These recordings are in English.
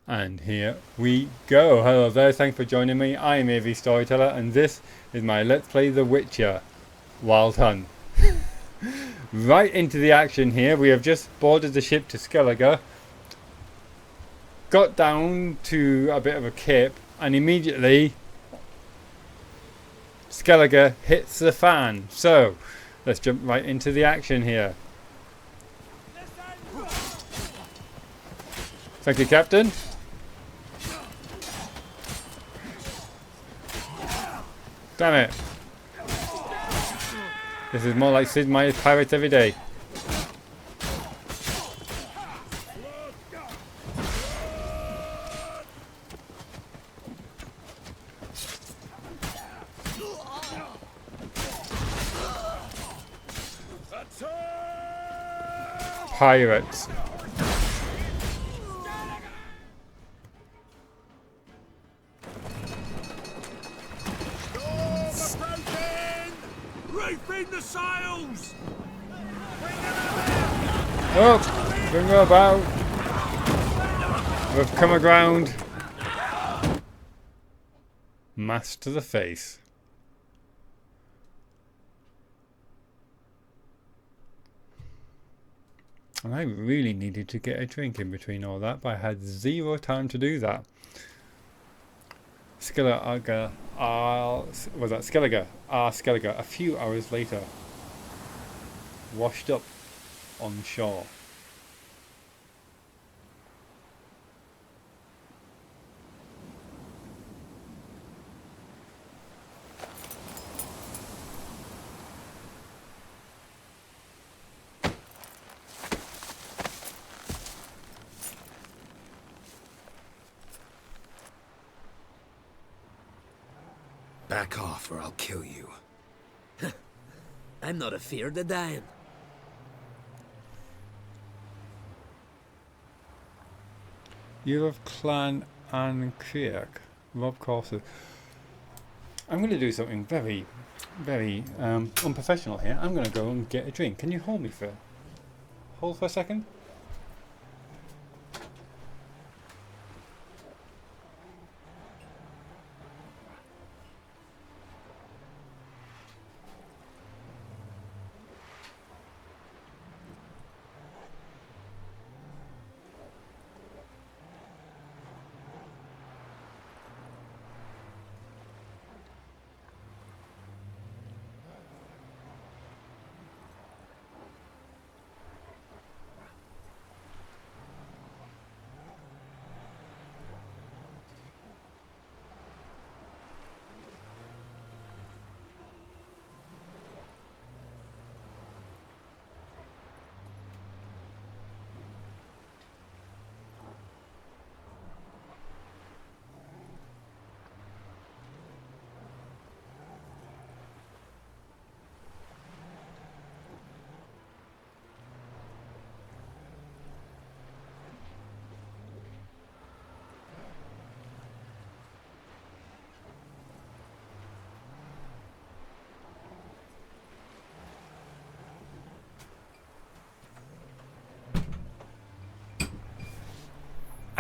And here we go. Hello there, thanks for joining me. I'm AVStoryteller and this is my Let's Play The Witcher Wild Hunt. Right into the action here. We have just boarded the ship to Skellige, got down to a bit of a cape, and immediately Skellige hits the fan. So let's jump right into the action here. Thank you, Captain. Damn it. This is more like Sid Meier's Pirates every day. Pirates. Reefing the sails! Oh, bring her about. We've come aground. Mast to the face. And I really needed to get a drink in between all that, but I had zero time to do that. Skellige, a few hours later, washed up on shore. Back off or I'll kill you. I'm not afeard of dying. You have Clan and Kriak. Rob courses. I'm going to do something very, very unprofessional here. I'm going to go and get a drink. Can you hold for a second?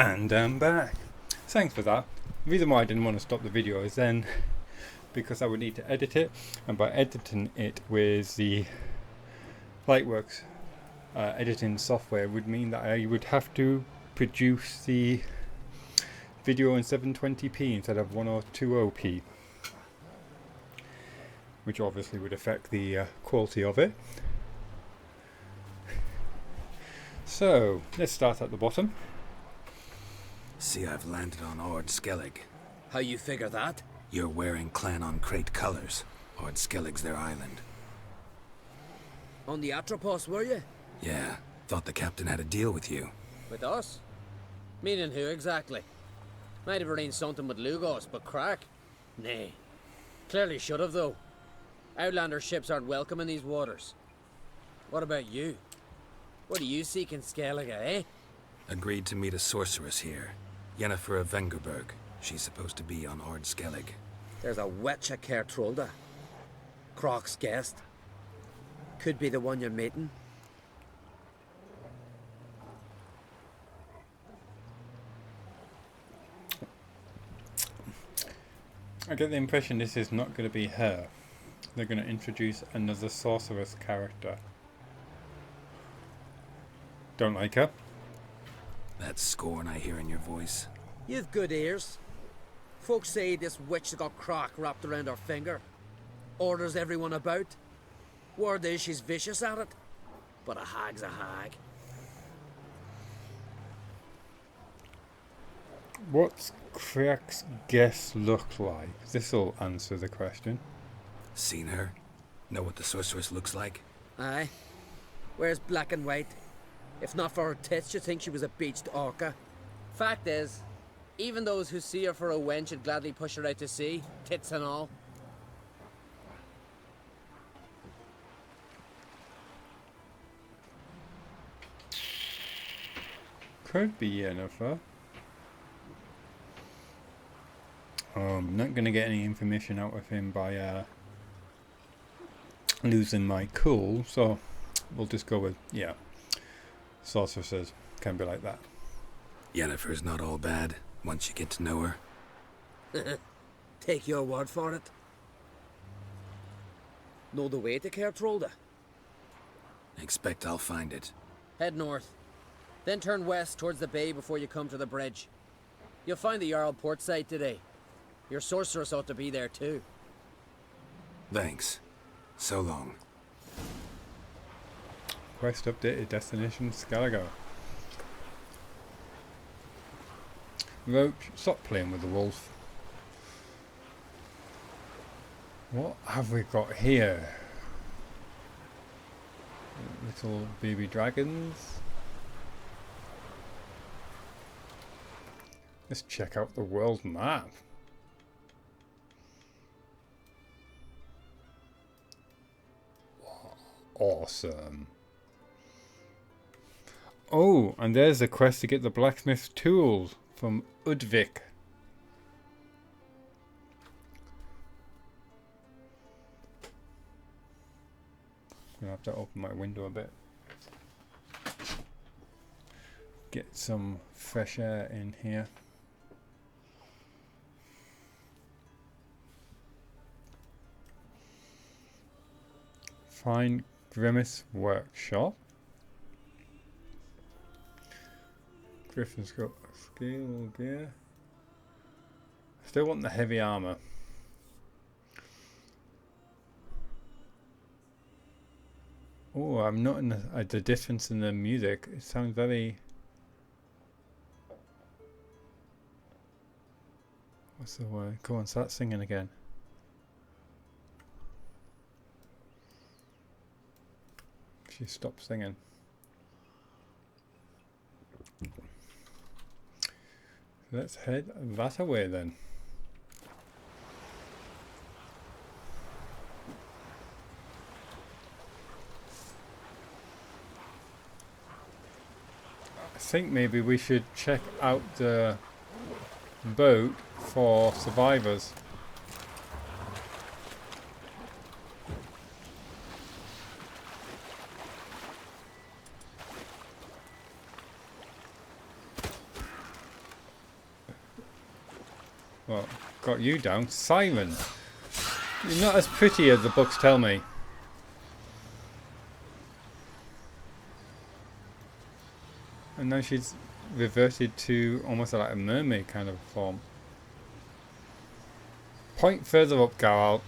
And I'm back. Thanks for that. The reason why I didn't want to stop the video is then because I would need to edit it, and by editing it with the Lightworks editing software would mean that I would have to produce the video in 720p instead of 1020p, which obviously would affect the quality of it. So let's start at the bottom. See, I've landed on Ord Skellige. How you figure that? You're wearing Clan on Crate colours. Ord Skellige's their island. On the Atropos, were you? Yeah, thought the captain had a deal with you. With us? Meaning who exactly? Might have arranged something with Lugos, but crack? Nay. Clearly should have, though. Outlander ships aren't welcome in these waters. What about you? What do you seek in Skellige, eh? Agreed to meet a sorceress here. Yennefer of Vengerberg. She's supposed to be on Ord Skellige. There's a witch at Kertrolda. Croc's guest. Could be the one you're meeting. I get the impression this is not going to be her. They're going to introduce another sorceress character. Don't like her. That scorn I hear in your voice. You've good ears. Folks say this witch has got crock wrapped around her finger. Orders everyone about. Word is she's vicious at it. But a hag's a hag. What's Crack's guess look like? This'll answer the question. Seen her? Know what the sorceress looks like? Aye. Wears black and white. If not for her tits, you'd think she was a beached orca. Fact is, even those who see her for a wench would gladly push her out to sea, tits and all. Could be Yennefer. I'm not going to get any information out of him by losing my cool, so we'll just go with, yeah, sorceresses can be like that. Yennefer's not all bad once you get to know her. Take your word for it. Know the way to Kertrolda? Expect I'll find it. Head north. Then turn west towards the bay before you come to the bridge. You'll find the Jarl port site today. Your sorceress ought to be there too. Thanks. So long. Quest updated, destination Skellige. Roach, stop playing with the wolf. What have we got here? Little baby dragons. Let's check out the world map. Awesome. Oh, and there's the quest to get the blacksmith's tools from Udvik. I'm gonna have to open my window a bit. Get some fresh air in here. Find Grimace Workshop. Griffin's got scale gear. Still want the heavy armor. Oh, I'm not in the difference in the music. It sounds very. What's the word? Go on, start singing again. She stopped singing. Let's head that way then. I think maybe we should check out the boat for survivors. Well, got you down. Simon! You're not as pretty as the books tell me. And now she's reverted to almost like a mermaid kind of form. Point further up, Geralt.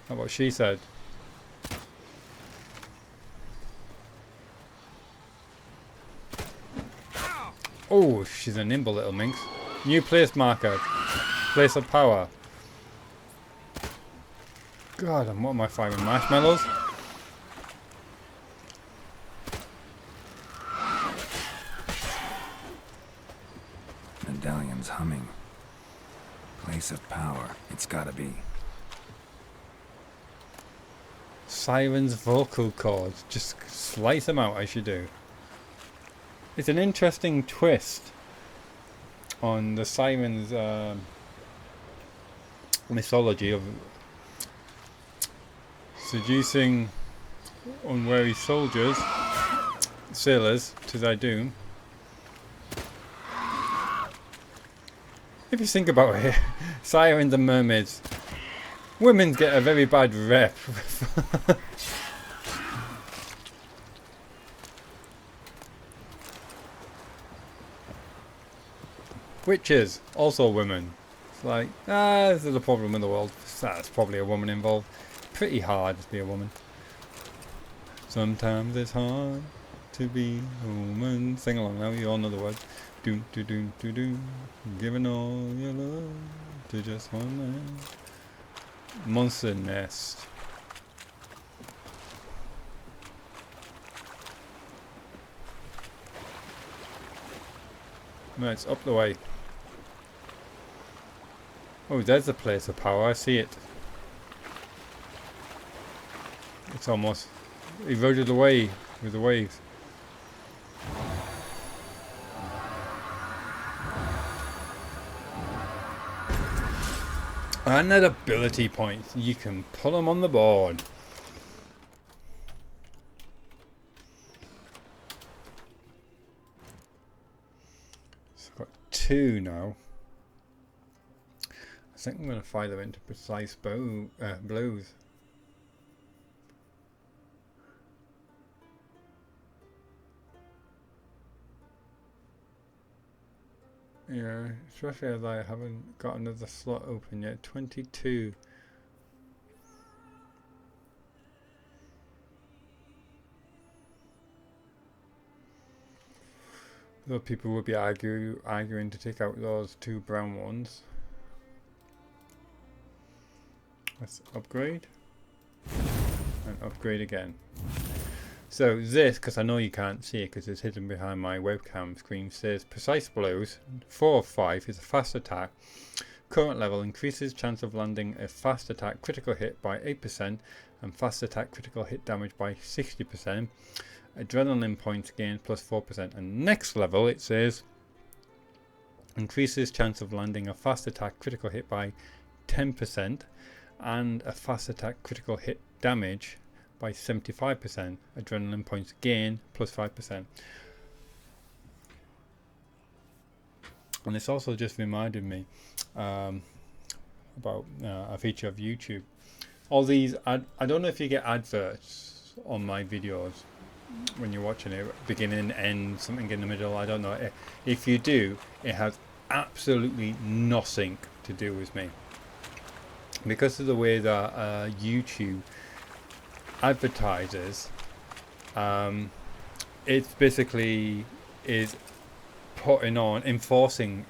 That's what she said. Oh, she's a nimble little minx. New place marker. Place of power. God, and what am I finding? Marshmallows? Medallion's humming. Place of power. It's gotta be. Siren's vocal cords. Just slice them out as you do. It's an interesting twist on the Siren's mythology of seducing unwary soldiers, sailors, to their doom. If you think about it, Sirens and mermaids, women get a very bad rep. Witches, also women. It's like, this is a problem in the world. That's probably a woman involved. Pretty hard to be a woman. Sometimes it's hard to be a woman. Sing along now, you all know the words. Do do do do do. Giving all your love to just one man. Monster Nest. No, it's up the way. Oh, there's the place of power. I see it. It's almost eroded away with the waves. And at ability points, you can pull them on the board. So I've got 2 now. I think I'm going to fire them into precise blows. Yeah, especially as I haven't got another slot open yet. 22. Though people would be arguing to take out those 2 brown ones. Let's upgrade. And upgrade again. So this, because I know you can't see it because it's hidden behind my webcam screen, says Precise Blows, 4 of 5 is a fast attack. Current level increases chance of landing a fast attack critical hit by 8% and fast attack critical hit damage by 60%. Adrenaline points gained plus 4%. And next level it says increases chance of landing a fast attack critical hit by 10% and a fast attack critical hit damage by 75%. Adrenaline points gain plus 5%. And this also just reminded me about a feature of YouTube. All these I don't know if you get adverts on my videos when you're watching it, beginning, end, something in the middle, I don't know. If you do, it has absolutely nothing to do with me, because of the way that YouTube advertises. It's basically is enforcing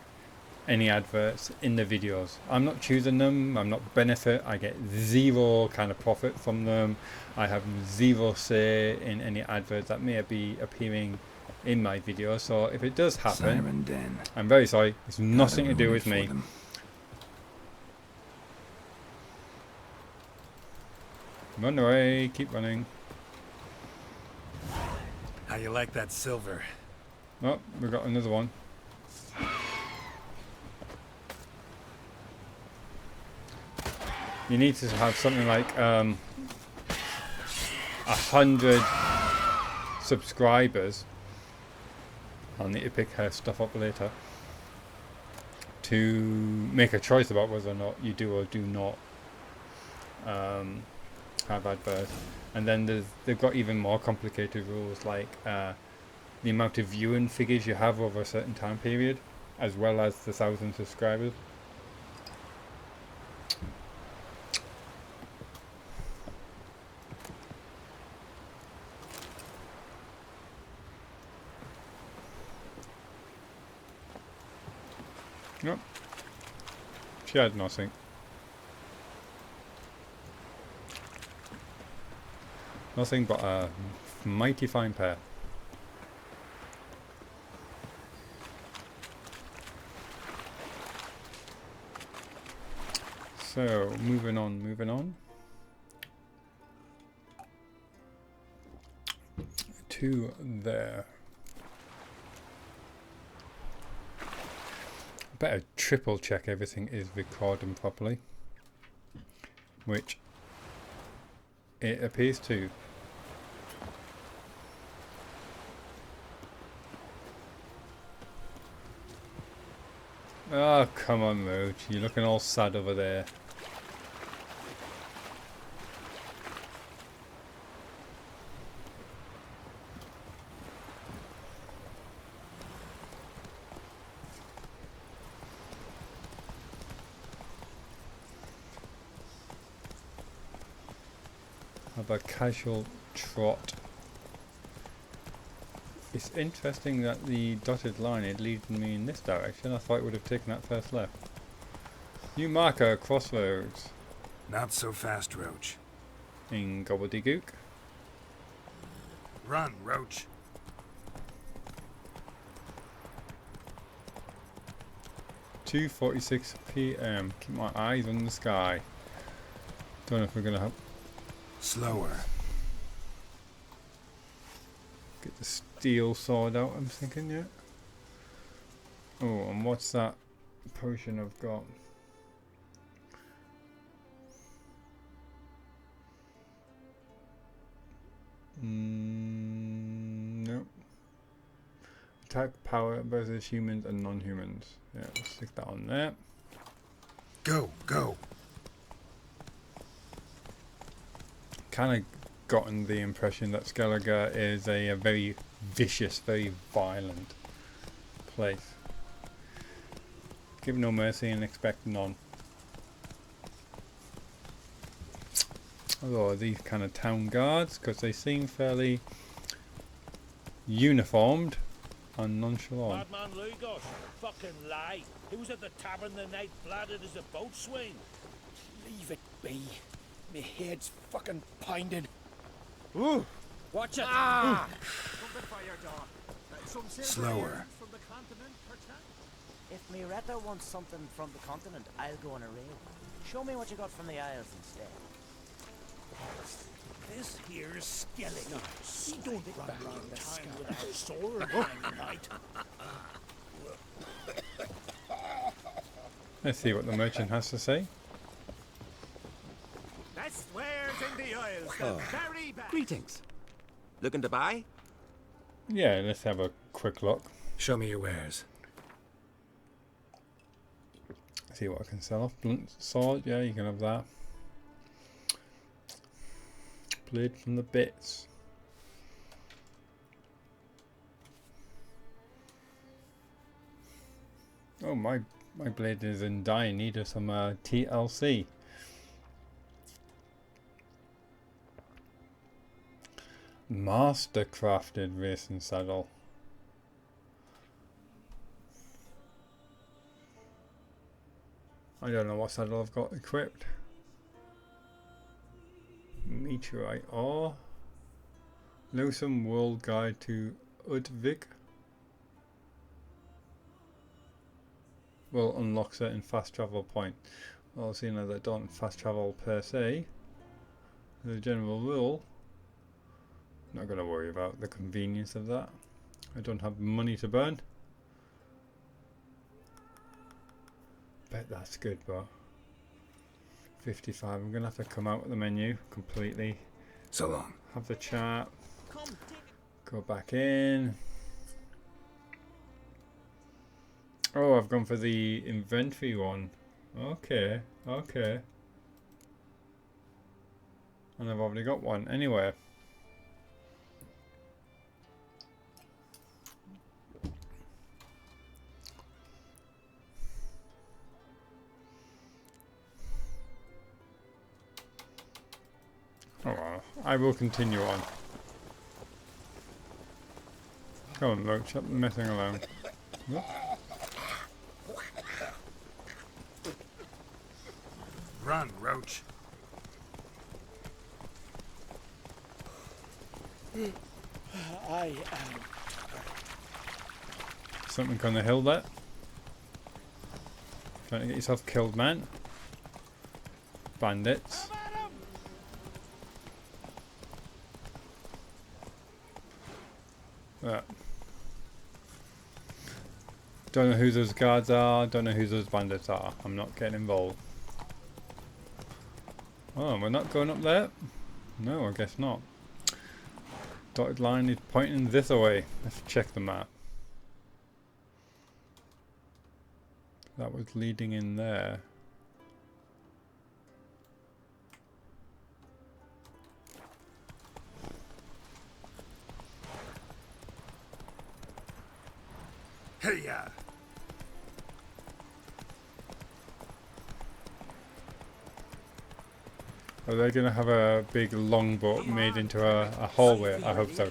any adverts in the videos. I'm not choosing them, I'm not benefit, I get zero kind of profit from them. I have zero say in any adverts that may be appearing in my video. So if it does happen, I'm very sorry, it's nothing to do with me. Run away, keep running. How you like that silver? Oh, we got another one. You need to have something like 100 subscribers. I'll need to pick her stuff up later to make a choice about whether or not you do or do not have adverts. And then they've got even more complicated rules, like the amount of viewing figures you have over a certain time period, as well as the 1,000 subscribers. Nope. She had nothing. Nothing but a mighty fine pair. So, moving on. To there. Better triple check everything is recording properly, which it appears to. Oh, come on, Roach. You're looking all sad over there. Have a casual trot. It's interesting that the dotted line is leading me in this direction. I thought it would have taken that first left. New marker, crossroads. Not so fast, Roach. In gobbledygook. Run, Roach. (2:46 p.m. Keep my eyes on the sky. Don't know if we're gonna have. Slower. Get the steel sword out, I'm thinking, yeah. Oh, and what's that potion I've got? Nope. Attack power versus humans and non-humans. Yeah, let's stick that on there. Go, go. Kind of gotten the impression that Skellige is a very vicious, very violent place. Give no mercy and expect none. Although these kind of town guards, because they seem fairly uniformed and nonchalant. Madman Lugos, fucking lie. He was at the tavern the night, bladdered as a boatswain. Leave it be. My head's fucking pounding. Ooh! Watch it! Slower. If Miretta wants something from the continent, I'll go on a raid. Show me what you got from the Isles instead. This here's Skellige. He don't run around town with a sword hanging out. Let's see what the merchant has to say. That's where's in the Isles, the very best. Greetings. Looking to buy? Yeah, let's have a quick look. Show me your wares. See what I can sell off. Blunt sword, yeah, you can have that. Blade from the bits. Oh, my blade is in dire need of some TLC. Master crafted racing saddle. I don't know what saddle I've got equipped. Meteorite or Lewsome World Guide to Udvig will unlock certain fast travel point. Well, seeing as I don't fast travel per se, as a general rule, not going to worry about the convenience of that. I don't have money to burn. Bet that's good, bro. 55. I'm going to have to come out of the menu completely. So long. Have the chat. Go back in. Oh, I've gone for the inventory one. Okay, okay. And I've already got one. Anyway. Oh well, I will continue on. Come on, Roach, stop messing around. Whoop. Run, Roach. I Something on the hill there. Trying to get yourself killed, man. Bandits. Yeah. Don't know who those guards are, don't know who those bandits are. I'm not getting involved. Oh, we're not going up there? No, I guess not. Dotted line is pointing this way. Let's check the map. that was leading in there. Hey, yeah. Are they going to have a big longboat made into a hallway? I hope so. I'd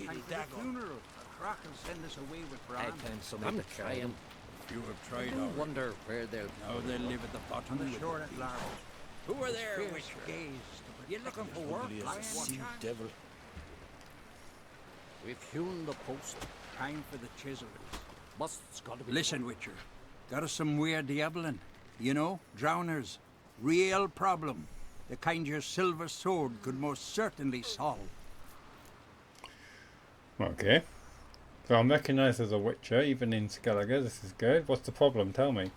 find somebody to try him. You have tried I already. wonder where they'll... Now they live at the bottom of the shore at large. Who are there which gazed? You looking for work? Sea devil. We've hewn the post. Time for the chisel. Must's gotta be... Listen, Witcher. Got us some weird diaboling. You know, drowners. Real problem. The kind your silver sword could most certainly solve. Okay. So I'm recognised as a witcher, even in Skellige. This is good. What's the problem? Tell me.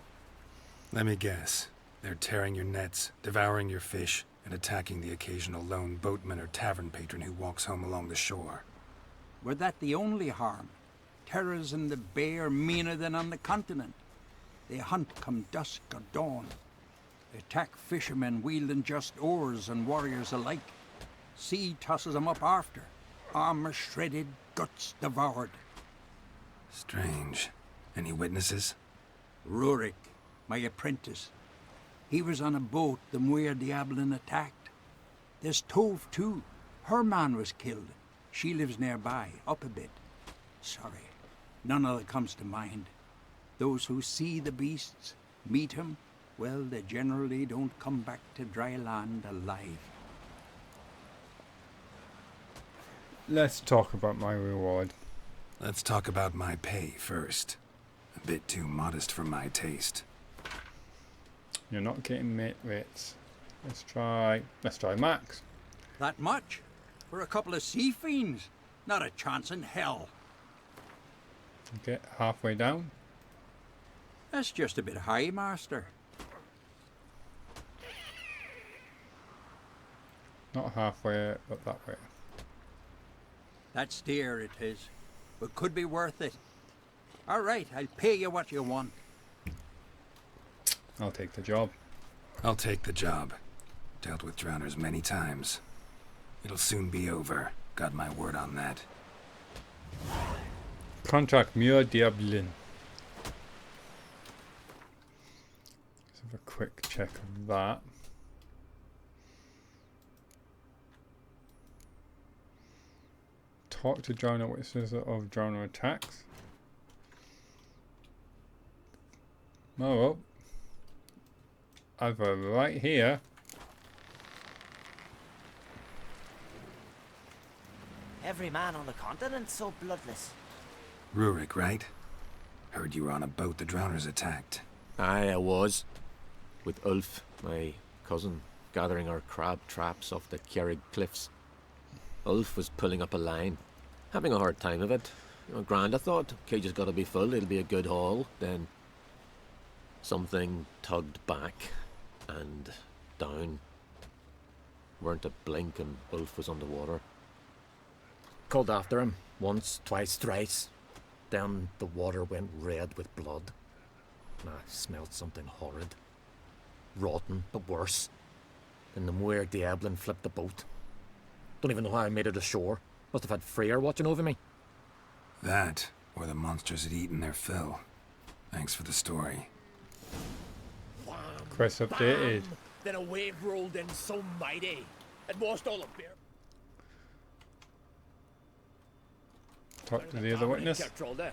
Let me guess. They're tearing your nets, devouring your fish, and attacking the occasional lone boatman or tavern patron who walks home along the shore. Were that the only harm? Terrors in the bay are meaner than on the continent. They hunt come dusk or dawn. They attack fishermen wielding just oars and warriors alike. Sea tosses them up after. Armor shredded, guts devoured. Strange. Any witnesses? Rurik, my apprentice. He was on a boat the Muir Diablin attacked. There's Tove, too. Her man was killed. She lives nearby, up a bit. Sorry, none other comes to mind. Those who see the beasts, meet him, well, they generally don't come back to dry land alive. Let's talk about my reward. Let's talk about my pay first. A bit too modest for my taste. You're not getting mate rates. Let's try max. That much? For a couple of sea fiends? Not a chance in hell. Okay, halfway down. That's just a bit high, master. Not halfway, but that way. That's dear, it is. But could be worth it. All right, I'll pay you what you want. I'll take the job. I'll take the job. Dealt with drowners many times. It'll soon be over. Got my word on that. Contract Muir Diablin. Let's have a quick check of that. Talk to drowner witnesses of drowner attacks. Oh well. Either right here. Every man on the continent's so bloodless. Rurik, right? Heard you were on a boat the drowners attacked. Aye, I was. With Ulf, my cousin, gathering our crab traps off the Ciri cliffs. Ulf was pulling up a line, having a hard time of it. You know, grand, I thought. Cage has got to be full, it'll be a good haul. Then something tugged back and down. Weren't a blink and Ulf was underwater. Called after him, once, twice, thrice. Then the water went red with blood. And I smelled something horrid. Rotten, but worse. Then the Muir Diablin flipped the boat. Don't even know how I made it ashore. Must have had Freyr watching over me. That, or the monsters had eaten their fill. Thanks for the story. Wham, Quest updated. bam. Then a wave rolled in so mighty. It washed all the beer. Talk to the other witness. Kept rolled in.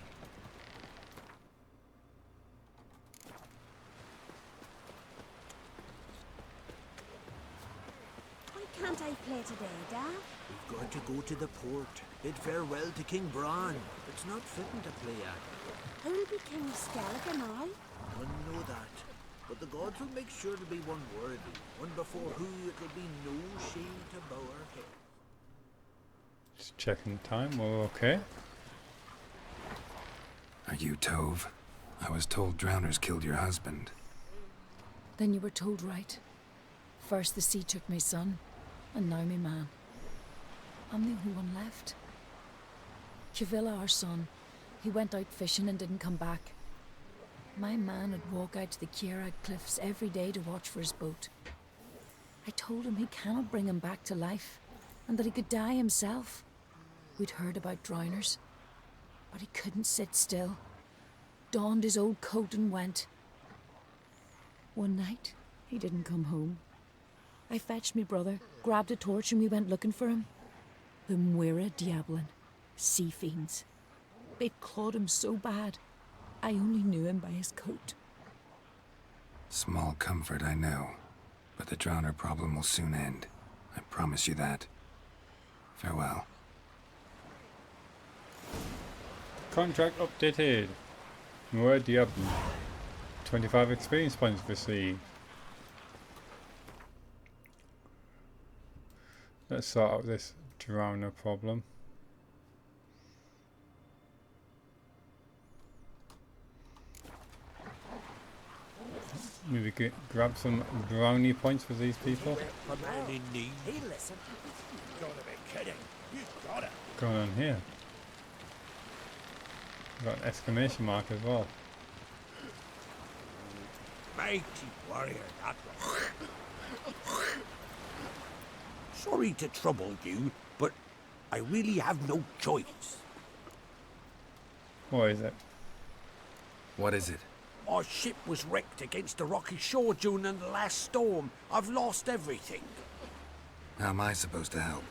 Why can't I play today, Dad? We've got to go to the port, bid farewell to King Bran. It's not fitting to play at. Who'll be King of Skellige now? None know that. But the gods will make sure to be one worthy, one before who it will be no shame to bow our head. Just checking the time. We're okay. Are you Tove? I was told drowners killed your husband. Then you were told right. First the sea took my son, and now my man. I'm the only one left. Kavilla, our son, he went out fishing and didn't come back. My man would walk out to the Ciri cliffs every day to watch for his boat. I told him he cannot bring him back to life, and that he could die himself. We'd heard about drowners, but he couldn't sit still. Donned his old coat and went. One night, he didn't come home. I fetched me brother, grabbed a torch, and we went looking for him. The Muira Diablin, sea fiends. They'd clawed him so bad, I only knew him by his coat. Small comfort, I know. But the drowner problem will soon end. I promise you that. Farewell. Contract updated. More Diablo. 25 experience points received. Let's sort out this drowner problem. Maybe grab some brownie points for these people. A man in need. Hey, listen. You gotta be kidding. You gotta. Going on here. Got an exclamation mark as well. Mighty warrior, that one. Sorry to trouble you, but I really have no choice. What is it? What is it? Our ship was wrecked against the rocky shore during the last storm. I've lost everything. How am I supposed to help?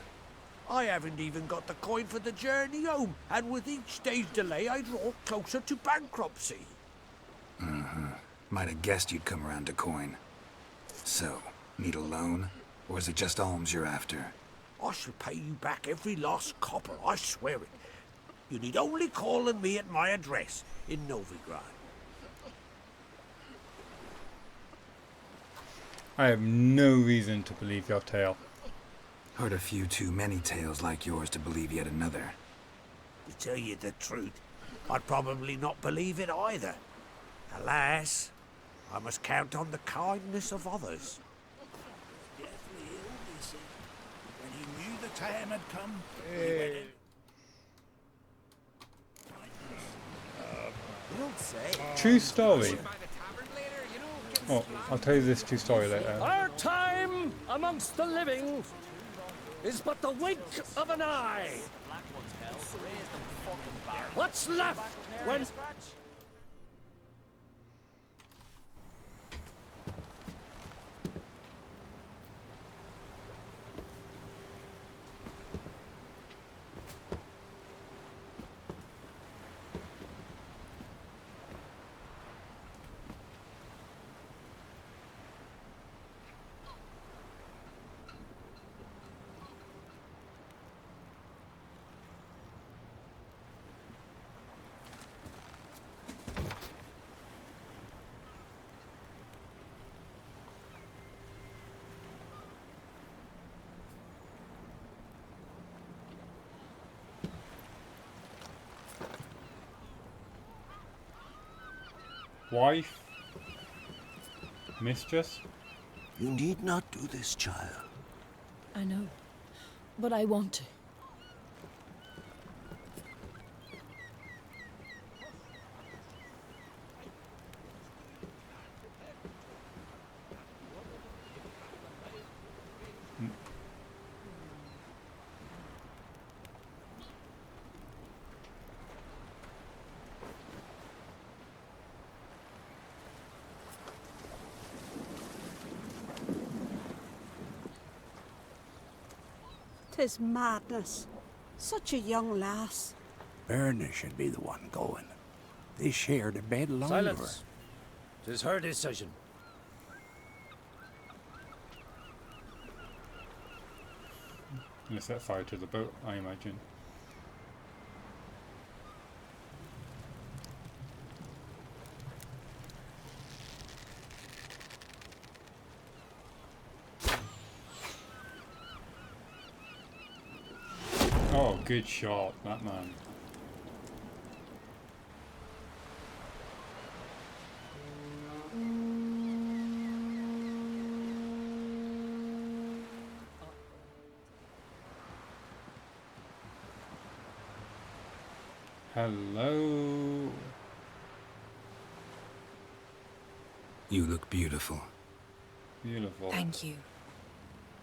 I haven't even got the coin for the journey home, and with each day's delay, I draw closer to bankruptcy. Might have guessed you'd come around to coin. So, need a loan? Or is it just alms you're after? I shall pay you back every lost copper, I swear it. You need only call on me at my address in Novigrad. I have no reason to believe your tale. Heard a few too many tales like yours to believe yet another. To tell you the truth, I'd probably not believe it either. Alas, I must count on the kindness of others. Deathly ill, they said. When he knew the time had come, You don't say. True story. Oh, I'll tell you this true story later. Our time amongst the living is but the wink of an eye. What's left when... Wife? Mistress? You need not do this, child. I know, but I want to. Tis madness. Such a young lass. Erna should be the one going. They shared a bed longer. Silence. 'Tis her decision. Gonna set fire to the boat, I imagine. Oh, good shot, that man. Hello. You look beautiful. Beautiful. Thank you.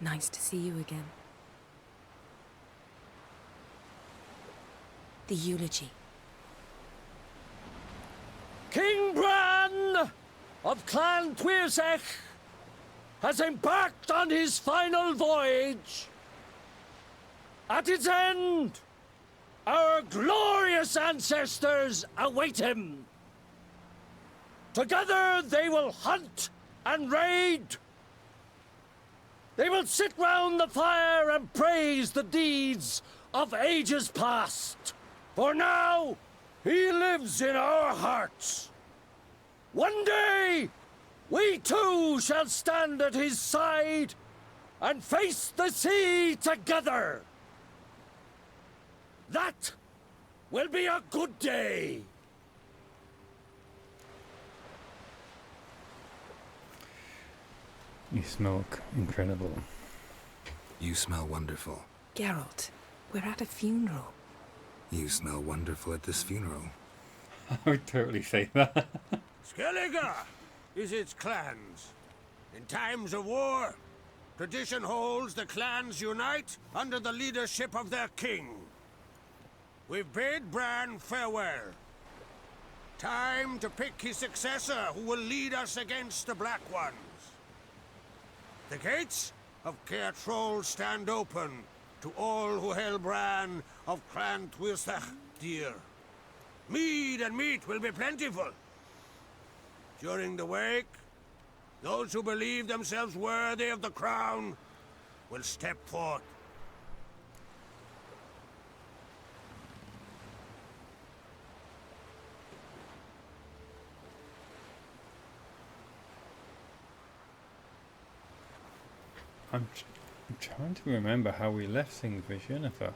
Nice to see you again. The eulogy. King Bran of Clan Tuirsech has embarked on his final voyage. At its end, our glorious ancestors await him. Together they will hunt and raid. They will sit round the fire and praise the deeds of ages past. For now, he lives in our hearts. One day, we too shall stand at his side and face the sea together. That will be a good day. You smoke incredible. You smell wonderful. Geralt, we're at a funeral. You smell wonderful at this funeral. I would totally say that. Skellige is its clans. In times of war, tradition holds the clans unite under the leadership of their king. We've bid Bran farewell. Time to pick his successor who will lead us against the Black Ones. The gates of Caer Troll stand open to all who held Bran of Clan Tuirsech dear. Mead and meat will be plentiful. During the wake, those who believe themselves worthy of the crown will step forth. I'm trying to remember how we left things with Jennifer.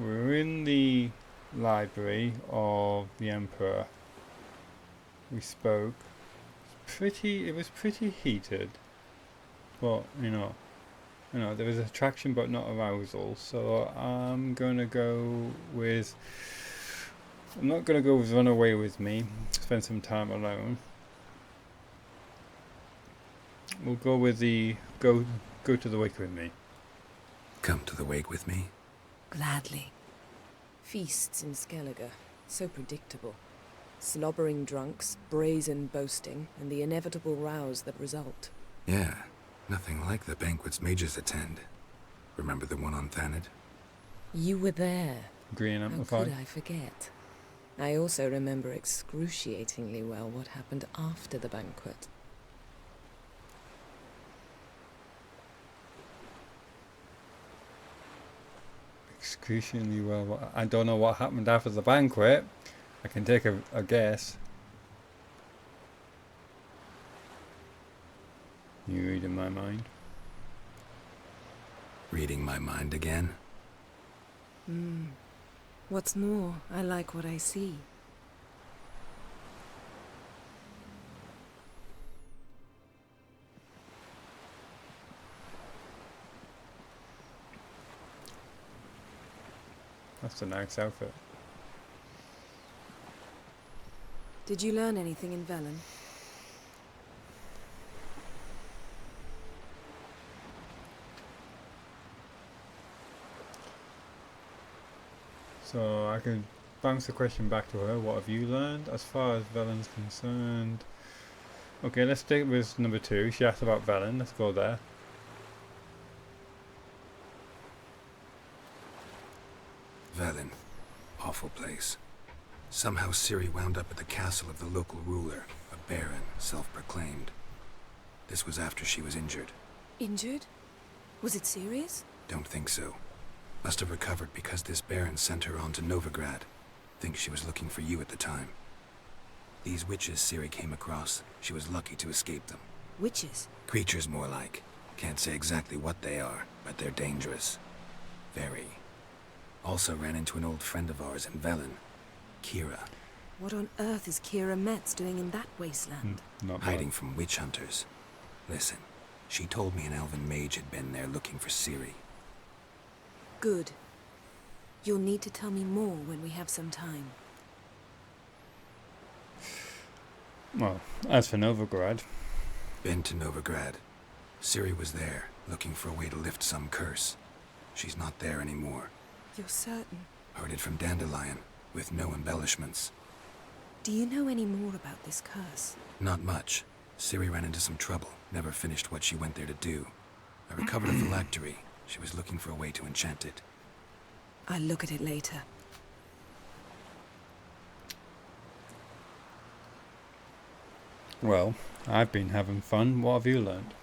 We're in the library of the Emperor. We spoke. It was pretty heated, but you know, there was attraction but not arousal. So I'm not gonna go with run away with me. Spend some time alone. We'll go with the go to the wake with me. Come to the wake with me? Gladly. Feasts in Skellige, so predictable. Slobbering drunks, brazen boasting, and the inevitable rows that result. Yeah, nothing like the banquets mages attend. Remember the one on Thanedd? You were there. Green How amplified. could I forget? I also remember excruciatingly well what happened after the banquet. Excruciatingly well. I don't know what happened after the banquet. I can take a guess. You reading my mind? Reading my mind again? What's more, I like what I see. That's a nice outfit. Did you learn anything in Velen? So I can bounce the question back to her. What have you learned as far as Velen's concerned? Okay, let's stick with number 2. She asked about Velen. Let's go there. Velen. Awful place. Somehow Ciri wound up at the castle of the local ruler, a baron, self-proclaimed. This was after she was injured. Injured? Was it serious? Don't think so. Must have recovered because this baron sent her on to Novigrad. Think she was looking for you at the time. These witches Ciri came across, she was lucky to escape them. Witches? Creatures more like. Can't say exactly what they are, but they're dangerous. Very. Also ran into an old friend of ours in Velen, Kira. What on earth is Kira Metz doing in that wasteland? Not Hiding from witch hunters. Listen, She told me an elven mage had been there looking for Ciri. Good. You'll need to tell me more when we have some time. Well, as for Novigrad... Been to Novigrad. Ciri was there, looking for a way to lift some curse. She's not there anymore. You're certain? Heard it from Dandelion, with no embellishments. Do you know any more about this curse? Not much. Ciri ran into some trouble, never finished what she went there to do. I recovered a phylactery. She was looking for a way to enchant it. I'll look at it later. Well, I've been having fun. What have you learned?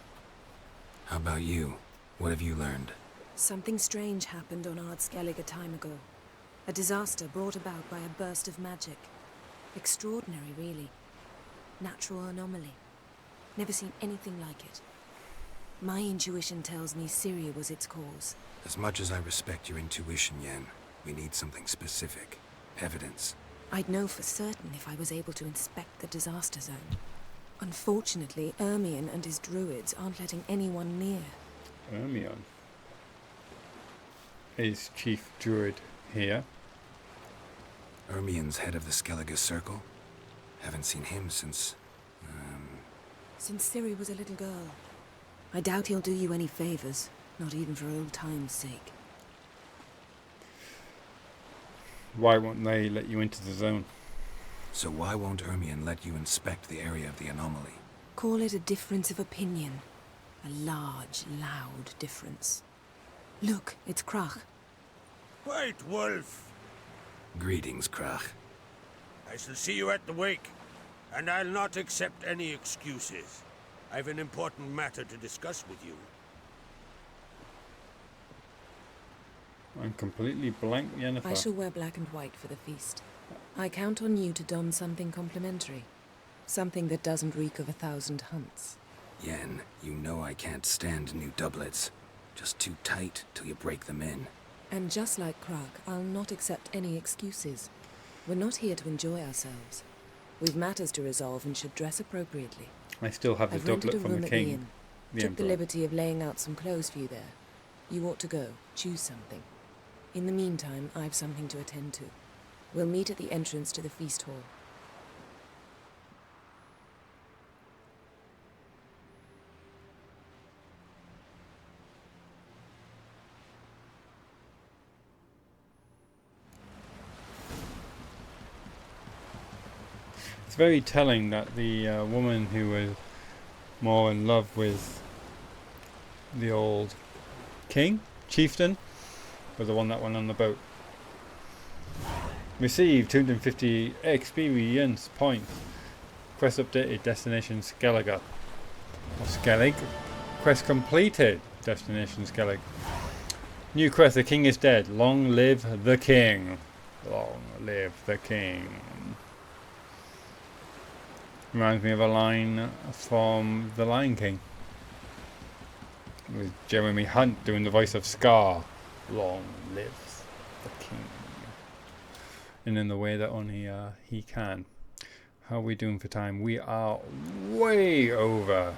How about you? What have you learned? Something strange happened on Skellige a time ago. A disaster brought about by a burst of magic. Extraordinary, really. Natural anomaly. Never seen anything like it. My intuition tells me Ciri was its cause. As much as I respect your intuition, Yen, we need something specific. Evidence. I'd know for certain if I was able to inspect the disaster zone. Unfortunately, Ermion and his druids aren't letting anyone near. Ermion is Chief Druid here. Ermion's head of the Skellige Circle? Haven't seen him since... Since Ciri was a little girl. I doubt he'll do you any favors, not even for old time's sake. Why won't they let you into the zone? So why won't Ermion let you inspect the area of the anomaly? Call it a difference of opinion. A large, loud difference. Look, it's Krach. White Wolf! Greetings, Krach. I shall see you at the wake, and I'll not accept any excuses. I've an important matter to discuss with you. I'm completely blank, Yennefer. I shall wear black and white for the feast. I count on you to don something complimentary. Something that doesn't reek of 1,000 hunts. Yen, you know I can't stand new doublets. Just too tight till you break them in. And just like Krach, I'll not accept any excuses. We're not here to enjoy ourselves. We've matters to resolve and should dress appropriately. I still have the doublet from the king. Took the liberty of laying out some clothes for you there. You ought to go. Choose something. In the meantime, I've something to attend to. We'll meet at the entrance to the feast hall. It's very telling that the woman who was more in love with the old king, chieftain, was the one that went on the boat. Received 250 experience points. Quest updated, destination Skellige. Or Skellige. Quest completed, destination Skellige. New quest, the king is dead. Long live the king. Long live the king. Reminds me of a line from The Lion King, with Jeremy Hunt doing the voice of Scar. Long live the king. And in the way that only he can. How are we doing for time? We are way over.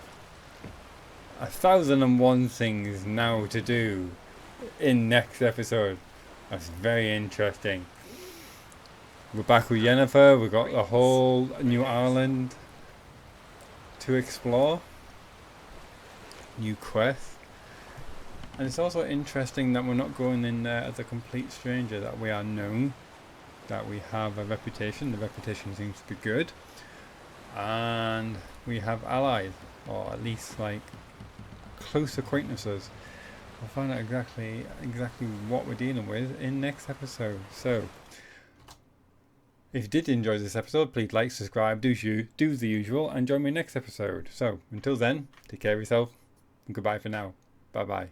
1,001 things now to do in next episode. That's very interesting. We're back with Yennefer. We've got the whole New Ireland to explore. New quest. And it's also interesting that we're not going in there as a complete stranger, that we are known, that we have a reputation. The reputation seems to be good. And we have allies, or at least like close acquaintances. We'll find out exactly what we're dealing with in next episode. So, if you did enjoy this episode, please like, subscribe, do the usual, and join me next episode. So, until then, take care of yourself, and goodbye for now. Bye bye.